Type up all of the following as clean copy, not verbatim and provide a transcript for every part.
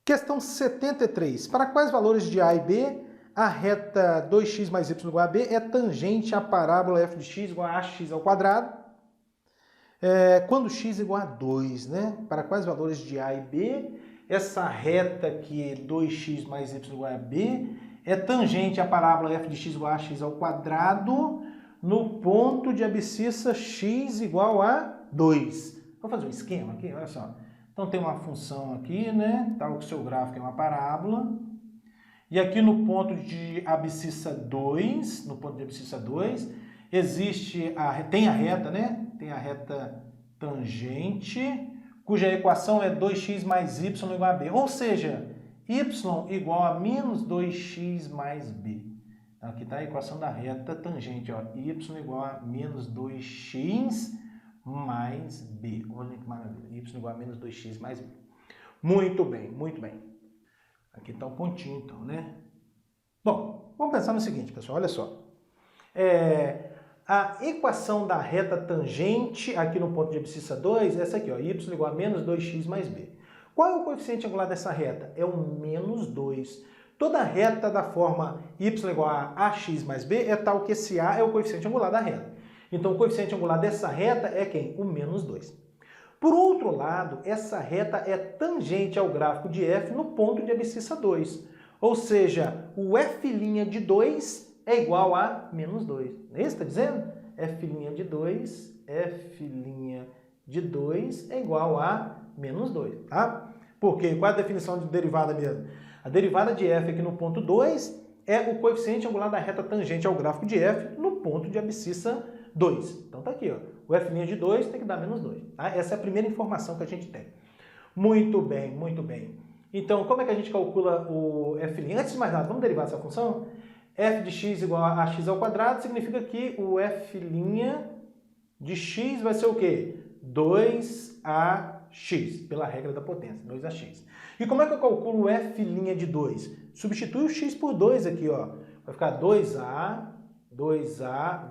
Questão 73. Para quais valores de A e B a reta 2x mais y igual a b é tangente à parábola f de x igual a ax ao quadrado, quando x é igual a 2, né? Para quais valores de A e B essa reta aqui, 2x mais y igual a b, é tangente à parábola f de x igual a ax ao quadrado no ponto de abscissa x igual a 2. Vou fazer um esquema aqui, olha só. Então tem uma função aqui, né? Tal que o seu gráfico é uma parábola. E aqui no ponto de abscissa 2, tem a reta, né? Tem a reta tangente, cuja equação é 2x mais y igual a b. Ou seja, y igual a menos 2x mais b. Então, aqui está a equação da reta tangente, ó. Y igual a menos 2x mais b. Olha que maravilha. Y igual a menos 2x mais b. Muito bem, muito bem. Aqui está o pontinho, então, né? Bom, vamos pensar no seguinte, pessoal, olha só. A equação da reta tangente aqui no ponto de abscissa 2 é essa aqui, ó, y igual a menos 2x mais b. Qual é o coeficiente angular dessa reta? É o menos 2. Toda reta da forma y igual a ax mais b é tal que esse a é o coeficiente angular da reta. Então, o coeficiente angular dessa reta é quem? O menos 2. Por outro lado, essa reta é tangente ao gráfico de f no ponto de abscissa 2. Ou seja, o f' de 2 é igual a menos 2. Não é isso que está dizendo? F' de 2 é igual a menos 2, tá? Porque qual é a definição de derivada mesmo? A derivada de f aqui no ponto 2 é o coeficiente angular da reta tangente ao gráfico de f no ponto de abscissa 2. Então tá aqui, ó. O f' de 2 tem que dar menos 2. Tá? Essa é a primeira informação que a gente tem. Muito bem, muito bem. Então, como é que a gente calcula o f'? Antes de mais nada, vamos derivar essa função? F de x igual a x ao quadrado significa que o f' de x vai ser o quê? 2ax, pela regra da potência, 2ax. E como é que eu calculo o f' de 2? Substitui o x por 2 aqui, ó. Vai ficar 2a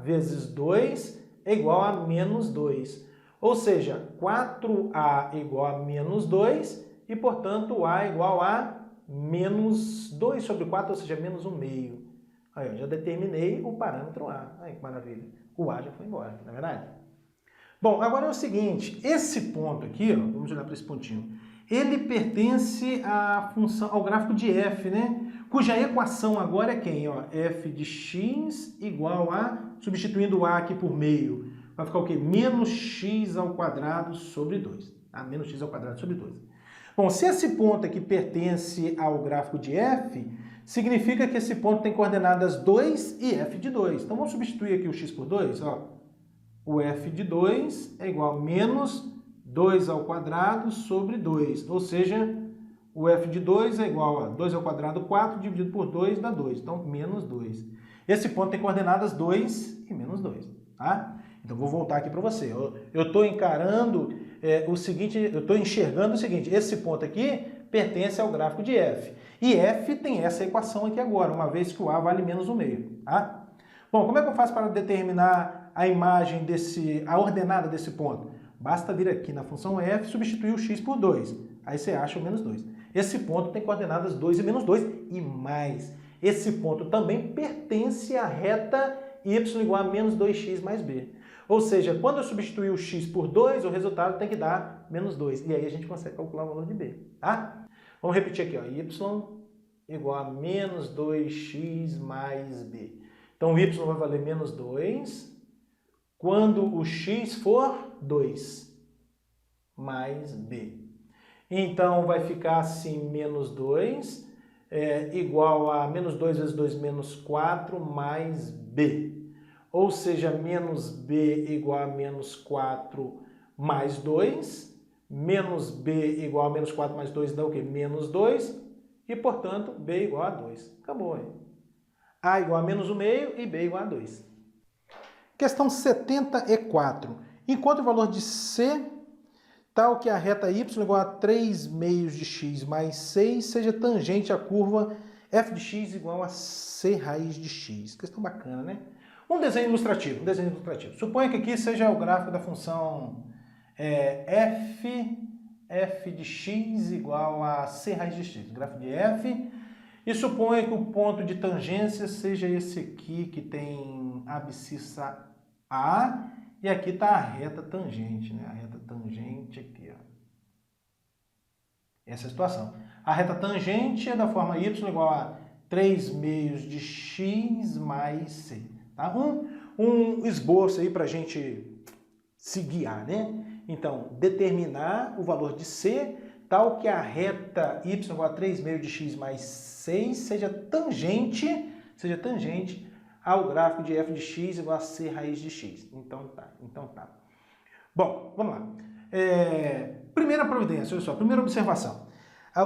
vezes 2 é igual a menos 2. Ou seja, 4a igual a menos 2 e, portanto, a igual a menos 2 sobre 4, ou seja, menos 1/2. Aí, eu já determinei o parâmetro a. Aí, que maravilha. O a já foi embora, não é verdade? Bom, agora é o seguinte, esse ponto aqui, ó, vamos olhar para esse pontinho, ele pertence à função, ao gráfico de f, né? Cuja equação agora é quem? Ó, f de x igual a, substituindo o a aqui por meio, vai ficar o quê? Menos x ao quadrado sobre 2. Tá? Menos x ao quadrado sobre 2. Bom, se esse ponto aqui pertence ao gráfico de f, significa que esse ponto tem coordenadas 2 e f de 2. Então vamos substituir aqui o x por 2, ó. O f de 2 é igual a menos 2 ao quadrado sobre 2. Ou seja, o f de 2 é igual a 2 ao quadrado 4 dividido por 2 dá 2. Então, menos 2. Esse ponto tem coordenadas 2 e menos 2. Tá? Então, vou voltar aqui para você. Eu estou encarando o seguinte, eu estou enxergando o seguinte. Esse ponto aqui pertence ao gráfico de f. E f tem essa equação aqui agora, uma vez que o a vale menos 1/2. Tá? Bom, como é que eu faço para determinar a imagem a ordenada desse ponto? Basta vir aqui na função f e substituir o x por 2. Aí você acha o menos 2. Esse ponto tem coordenadas 2 e menos 2. E mais, esse ponto também pertence à reta y igual a menos 2x mais b. Ou seja, quando eu substituir o x por 2, o resultado tem que dar menos 2. E aí a gente consegue calcular o valor de b. Tá? Vamos repetir aqui, ó. Y igual a menos 2x mais b. Então, o y vai valer menos 2 quando o x for 2 mais b. Então, vai ficar assim, menos 2 igual a menos 2 vezes 2 menos 4 mais b. Ou seja, menos b igual a menos 4 mais 2. Menos b igual a menos 4 mais 2 dá o quê? Menos 2. E, portanto, b igual a 2. Acabou, hein? A igual a menos 1/2 e b igual a 2. Questão 74. Encontre o valor de c tal que a reta y igual a 3/2 de x mais 6 seja tangente à curva f de x igual a c raiz de x. Questão bacana, né? Um desenho ilustrativo. Suponha que aqui seja o gráfico da função f f de x igual a c raiz de x. Gráfico de f. E suponha que o ponto de tangência seja esse aqui, que tem abscissa A, e aqui está a reta tangente, né? A reta tangente aqui, ó. Essa é a situação. A reta tangente é da forma y igual a 3 meios de x mais c. Tá? Um esboço aí para a gente se guiar, né? Então, determinar o valor de c tal que a reta y igual a 3 meios de x mais 6 seja tangente ao gráfico de f de x igual a c raiz de x. Então tá. Bom, vamos lá. Primeira providência, olha só, primeira observação.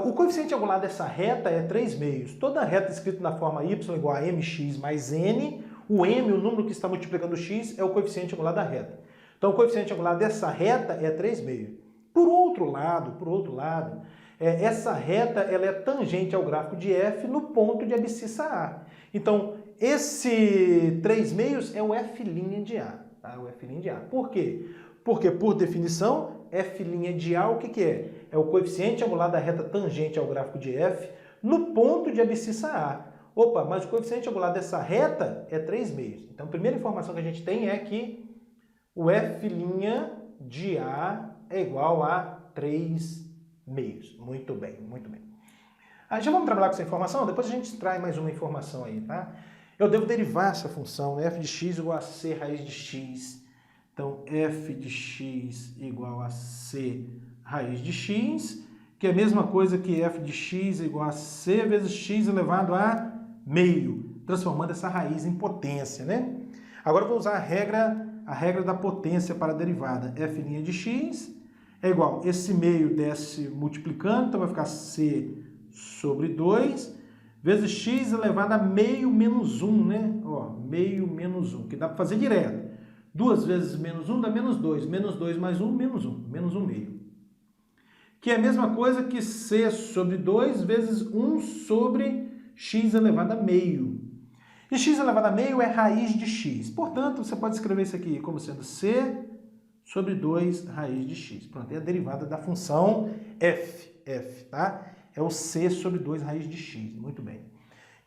O coeficiente angular dessa reta é 3 meios. Toda reta escrita na forma y igual a mx mais n, o m, o número que está multiplicando o x, é o coeficiente angular da reta. Então, o coeficiente angular dessa reta é 3 meios. Por outro lado, essa reta ela é tangente ao gráfico de f no ponto de abscissa A. Então, esse 3 meios é o f' de A. Tá? O f' de A. Por quê? Porque, por definição, f' de A o que é? É o coeficiente angular da reta tangente ao gráfico de f no ponto de abscissa A. Opa, mas o coeficiente angular dessa reta é 3 meios. Então, a primeira informação que a gente tem é que o f' de A é igual a 3 meios. Muito bem, muito bem. Já vamos trabalhar com essa informação? Depois a gente extrai mais uma informação aí, tá? Eu devo derivar essa função, né? F de x igual a c raiz de x. Então, f de x igual a c raiz de x, que é a mesma coisa que f de x igual a c vezes x elevado a meio, transformando essa raiz em potência, né? Agora eu vou usar a regra da potência para a derivada. F' de x é igual, esse meio desce multiplicando, então vai ficar c sobre 2, vezes x elevado a meio menos 1, né? Ó, meio menos 1, que dá para fazer direto. 2 vezes menos 1 dá menos 2. Menos 2 mais 1, menos 1. Menos 1 meio. Que é a mesma coisa que c sobre 2 vezes 1 sobre x elevado a meio. E x elevado a meio é raiz de x. Portanto, você pode escrever isso aqui como sendo c sobre 2 raiz de x. Pronto, é a derivada da função f, tá? É o c sobre 2 raiz de x. Muito bem.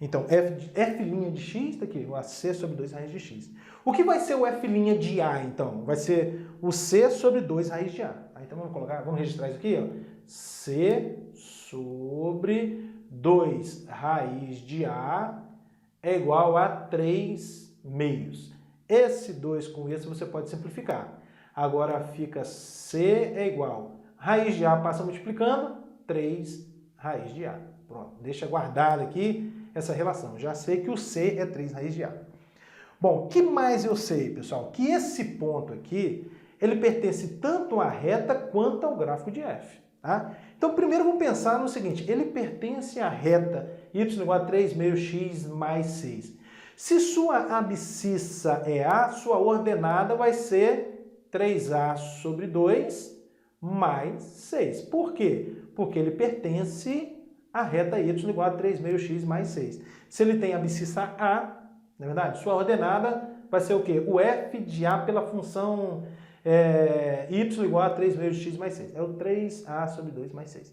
Então, f' de x está aqui, o c sobre 2 raiz de x. O que vai ser o f' de A, então? Vai ser o c sobre 2 raiz de A. Então, vamos registrar isso aqui, ó. C sobre 2 raiz de A é igual a 3 meios. Esse 2 com esse você pode simplificar. Agora fica c é igual. Raiz de A passa multiplicando, 3 raiz de A. Pronto, deixa guardado aqui essa relação. Já sei que o c é 3 raiz de A. Bom, o que mais eu sei, pessoal? Que esse ponto aqui, ele pertence tanto à reta quanto ao gráfico de f. Tá? Então, primeiro vamos pensar no seguinte, ele pertence à reta y igual a 3 meios x mais 6. Se sua abscissa é A, sua ordenada vai ser 3A sobre 2 mais 6. Por quê? Porque ele pertence à reta y igual a 3 meios x mais 6. Se ele tem abscissa A, na verdade, sua ordenada vai ser o quê? O f de A pela função y igual a 3 meios x mais 6. É o 3A sobre 2 mais 6.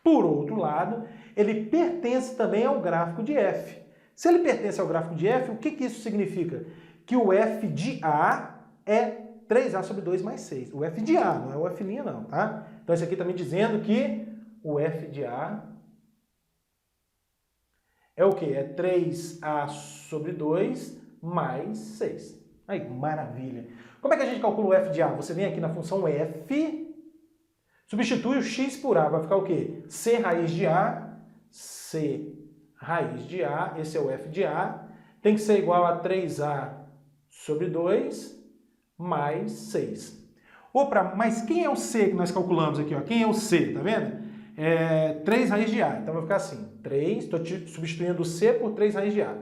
Por outro lado, ele pertence também ao gráfico de f. Se ele pertence ao gráfico de f, o que isso significa? Que o f de A é 3A sobre 2 mais 6. O f de A, não é o f' não, tá? Então, isso aqui está me dizendo que o f de A é o quê? É 3A sobre 2 mais 6. Aí, maravilha. Como é que a gente calcula o f de A? Você vem aqui na função f, substitui o x por A, vai ficar o quê? C raiz de A, C raiz de A, esse é o f de A, tem que ser igual a 3A sobre 2 mais 6. Opa, mas quem é o C que nós calculamos aqui? Ó? Quem é o C, tá vendo? 3 raiz de A, então vai ficar assim, 3, estou substituindo o C por 3 raiz de A.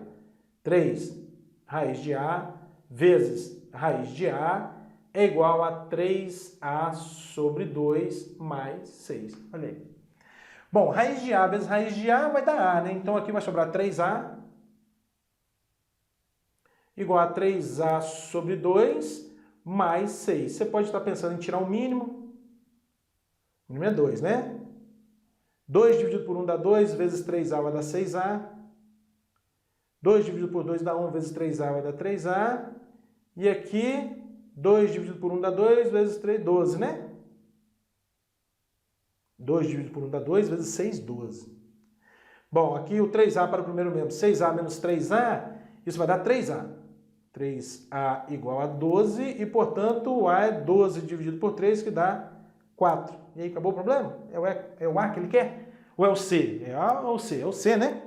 3 raiz de A vezes raiz de A é igual a 3A sobre 2 mais 6. Olha aí. Bom, raiz de A vezes raiz de A vai dar A, né? Então aqui vai sobrar 3A igual a 3A sobre 2 mais 6. Você pode estar pensando em tirar o mínimo. O mínimo é 2, né? 2 dividido por 1 dá 2, vezes 3A vai dar 6A. 2 dividido por 2 dá 1, vezes 3A vai dar 3A. E aqui, 2 dividido por 1 dá 2, vezes 3, 12, né? 2 dividido por 1 dá 2, vezes 6, 12. Bom, aqui o 3A para o primeiro membro, 6A menos 3A, isso vai dar 3A. 3A igual a 12 e, portanto, o A é 12 dividido por 3, que dá 4. E aí, acabou o problema? É o A que ele quer? Ou é o C? É A ou C? É o C, né?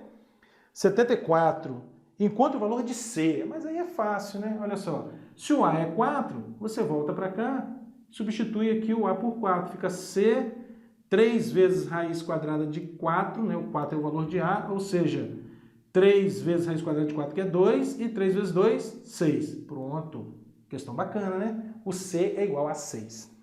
74. Encontre o valor de C. Mas aí é fácil, né? Olha só. Se o A é 4, você volta para cá, substitui aqui o A por 4. Fica C, 3 vezes raiz quadrada de 4, né? O 4 é o valor de A, ou seja, 3 vezes raiz quadrada de 4, que é 2, e 3 vezes 2, 6. Pronto. Questão bacana, né? O C é igual a 6.